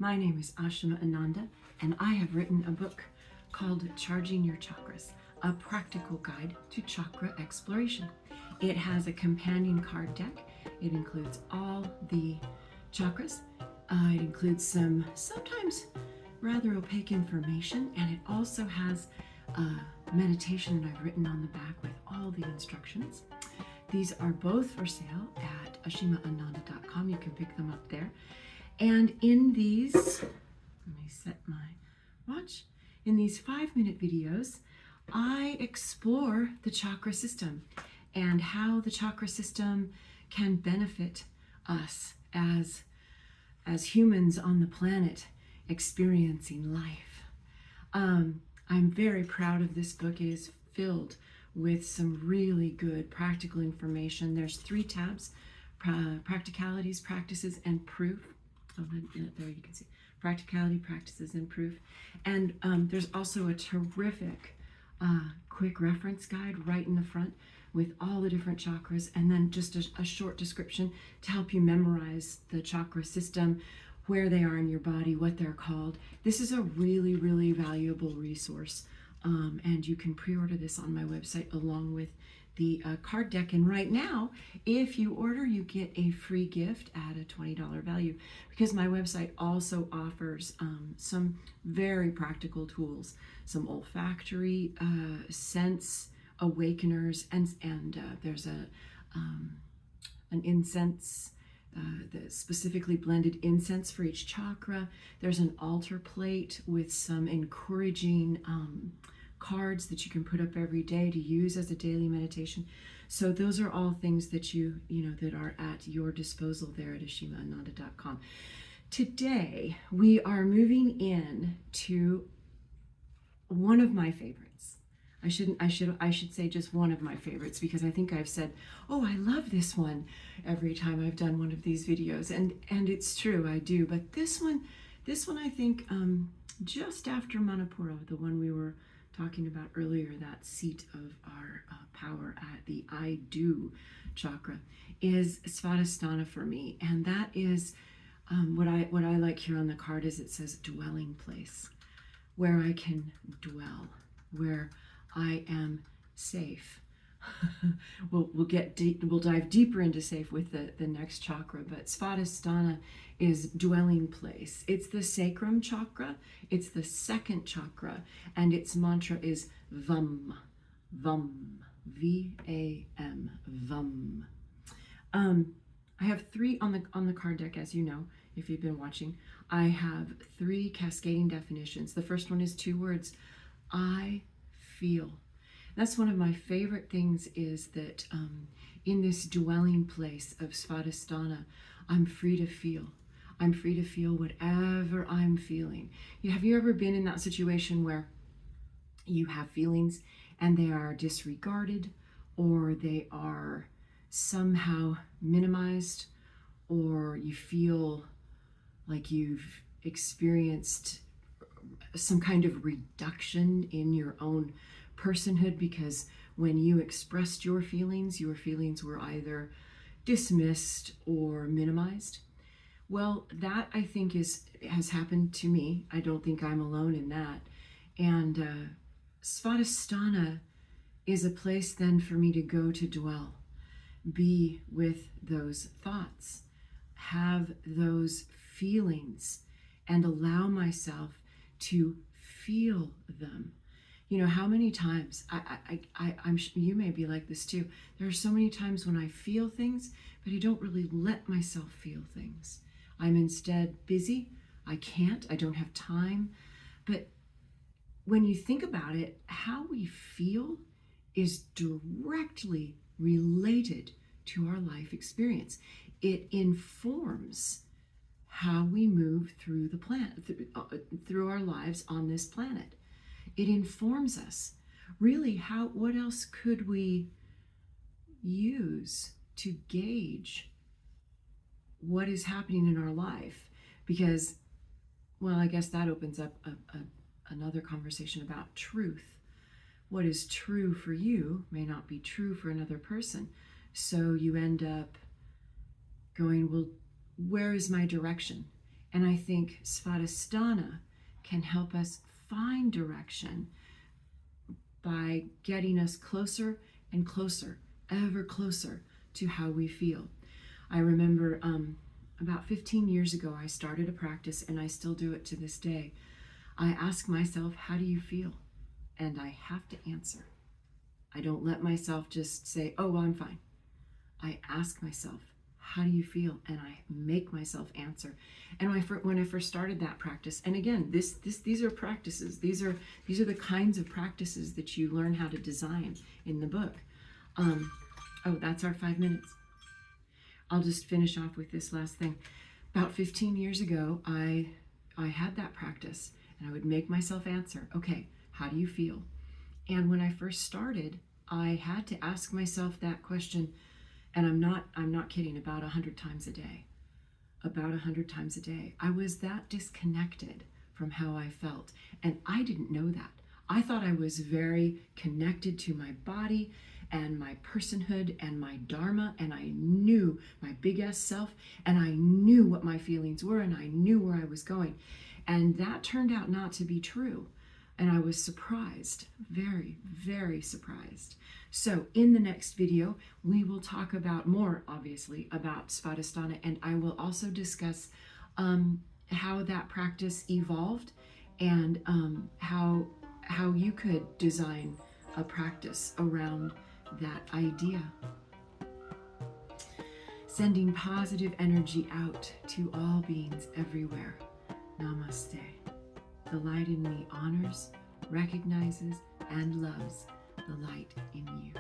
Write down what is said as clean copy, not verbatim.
My name is Ashima Ananda, and I have written a book called Charging Your Chakras, a practical guide to chakra exploration. It has a companion card deck. It includes all the chakras. It includes some sometimes rather opaque information, and it also has a meditation that I've written on the back with all the instructions. These are both for sale at ashimaananda.com. You can pick them up there. And in these, let me set my watch. In these 5-minute videos, I explore the chakra system and how the chakra system can benefit us as humans on the planet experiencing life. I'm very proud of this book. It is filled with some really good practical information. There's 3 tabs: Practicalities, Practices, and Proof. Oh, there you can see Practicality, Practices, and Proof. And there's also a terrific quick reference guide right in the front with all the different chakras, and then just a short description to help you memorize the chakra system, where they are in your body, what they're called. This is a really, really valuable resource. And you can pre-order this on my website along with the card deck. And right now, if you order, you get a free gift at a $20 value, because my website also offers some very practical tools, some olfactory sense awakeners, and there's an incense, the specifically blended incense for each chakra. There's an altar plate with some encouraging cards that you can put up every day to use as a daily meditation. So those are all things that you know that are at your disposal there at ashimaananda.com. Today we are moving in to one of my favorites. I should say just one of my favorites, because I think I've said, oh, I love this one every time I've done one of these videos, and it's true, I do. But this one I think just after Manipura, the one we were talking about earlier, that seat of our power at the I do chakra, is Svadhisthana for me. And that is what I like here on the card is it says dwelling place, where I can dwell, where I am safe. We'll dive deeper into safe with the next chakra, but Svadhisthana is dwelling place. It's the sacrum chakra. It's the second chakra, and its mantra is VAM, VAM, V-A-M, VAM. I have 3 on the card deck, as you know, if you've been watching. I have 3 cascading definitions. The first one is 2 words: I feel. That's one of my favorite things, is that in this dwelling place of Svadhisthana, I'm free to feel. I'm free to feel whatever I'm feeling. Have you ever been in that situation where you have feelings and they are disregarded, or they are somehow minimized, or you feel like you've experienced some kind of reduction in your own personhood, because when you expressed your feelings were either dismissed or minimized? Well, that I think has happened to me. I don't think I'm alone in that. And Svadhisthana is a place then for me to go to dwell, be with those thoughts, have those feelings, and allow myself to feel them. How many times, I'm sure you may be like this too. There are so many times when I feel things, but I don't really let myself feel things. I'm instead busy. I don't have time. But when you think about it, how we feel is directly related to our life experience. It informs how we move through the planet, through our lives on this planet. It informs us. Really, what else could we use to gauge what is happening in our life? Because, well, I guess that opens up another conversation about truth. What is true for you may not be true for another person. So you end up going, well, where is my direction? And I think Svadhisthana can help us find direction by getting us closer and closer, ever closer to how we feel. I remember about 15 years ago, I started a practice, and I still do it to this day. I ask myself, how do you feel? And I have to answer. I don't let myself just say, oh, well, I'm fine. I ask myself, how do you feel? And I make myself answer. And when I first started that practice, and again, these are practices. These are the kinds of practices that you learn how to design in the book. Oh, that's our 5 minutes. I'll just finish off with this last thing. About 15 years ago, I had that practice, and I would make myself answer, okay, how do you feel? And when I first started, I had to ask myself that question, and I'm not kidding, about 100 times a day. About 100 times a day. I was that disconnected from how I felt, and I didn't know that. I thought I was very connected to my body and my personhood and my dharma, and I knew my big ass self, and I knew what my feelings were, and I knew where I was going. And that turned out not to be true. And I was surprised, very, very surprised. So in the next video, we will talk about more, obviously, about Svadhisthana, and I will also discuss how that practice evolved, and how you could design a practice around that idea. Sending positive energy out to all beings everywhere. Namaste. The light in me honors, recognizes, and loves the light in you.